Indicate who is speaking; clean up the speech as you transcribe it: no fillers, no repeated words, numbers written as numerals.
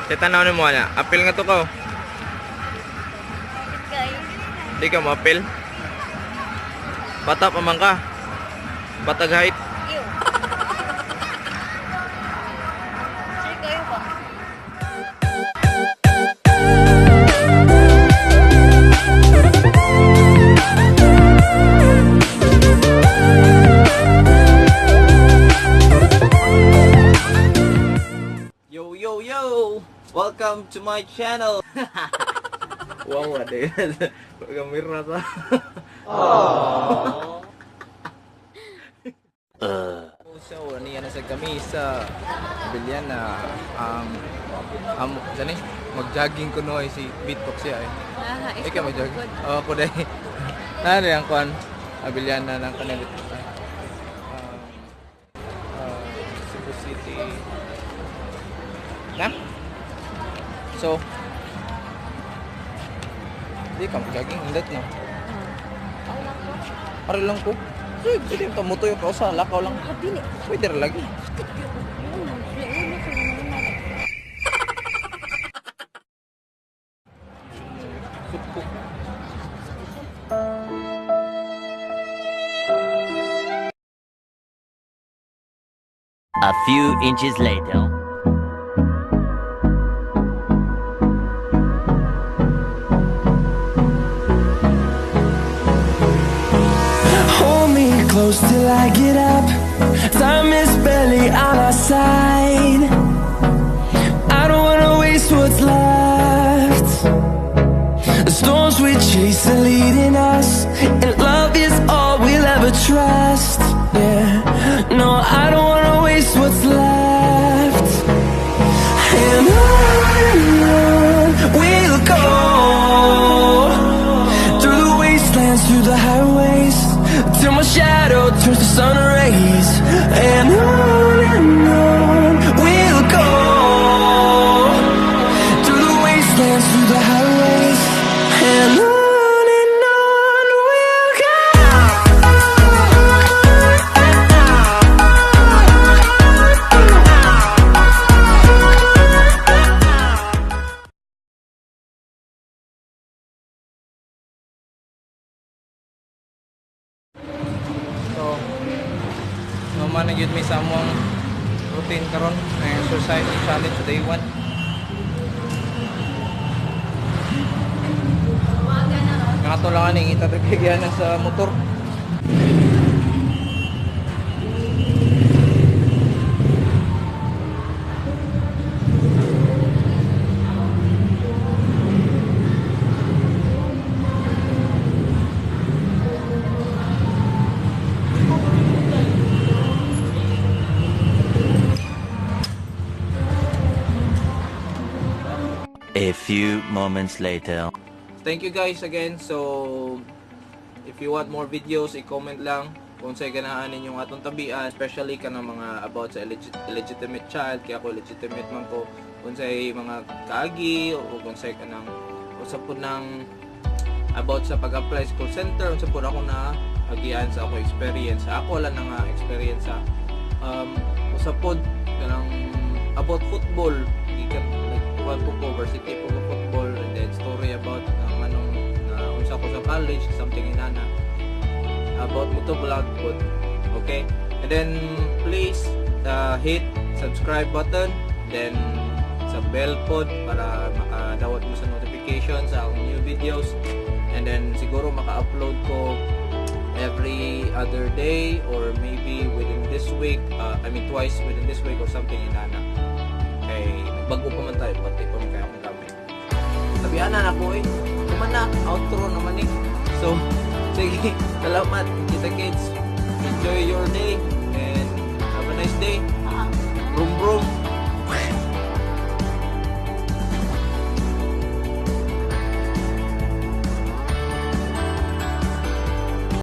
Speaker 1: Titanaw ni mo na. Apil nga to ka. Di ka mo apil? Bata pa man ka. Batag height. Yo! Welcome to my channel! Wow, ada ya. Gambar na So, niya na sa kamisa. Bilyan na sani mag-jogging ko no si Beatbox siya eh. Ikaw mag-jogging? Oh, ako dai. Ano yang kuan? Bilyan na ng kanilit. Cebu City. Na? So, di ka mag-jogging, hindot no? Para lang ko. So, pwede ka mutoy ka sa lakaw lang. Pwede rin lagi.
Speaker 2: A few inches later.
Speaker 3: Close till I get up. Time is barely on our side. I don't wanna waste what's left. The storms we chase are leading us, and love is all we'll ever trust. Yeah, no, I don't wanna waste what's left. And on we'll go, through the wastelands, through the highways, till my shadow turns to sun rays. And on we'll go, through the wastelands, through the highways. And on we'll go.
Speaker 1: Naman na yun may samong routine karon na exercise challenge day 1. Nakatulangan ng itatagigyan sa motor.
Speaker 2: A few moments later.
Speaker 1: Thank you guys again. So if you want more videos, i-comment lang kung sa'y ganaanin yung atong tabian, especially ka ng mga about sa illegitimate child, kaya ako legitimate man ko, kung sa'y mga kaagi o kung sa'y ka ng usap po ng about sa pag-apply sa call center, usap po ako na agian sa ako experience, ako lang na experience sa usap po kanang about football, ikan like po varsity po football, and then story about manong unsa ko sa college, something inana about mo to vlog po. Okay, and then please hit subscribe button, then sa bell pod para makadawat mo sa notification sa akong new videos, and then siguro maka-upload ko every other day or maybe within this week, twice within this week or something inana. Okay, nagbago pa man tayo, pati pa man kaya akong gamit. Sabihan na ako eh, naman na, outro naman eh. So, sige, salamat, kita kids. Enjoy your day and have a nice day.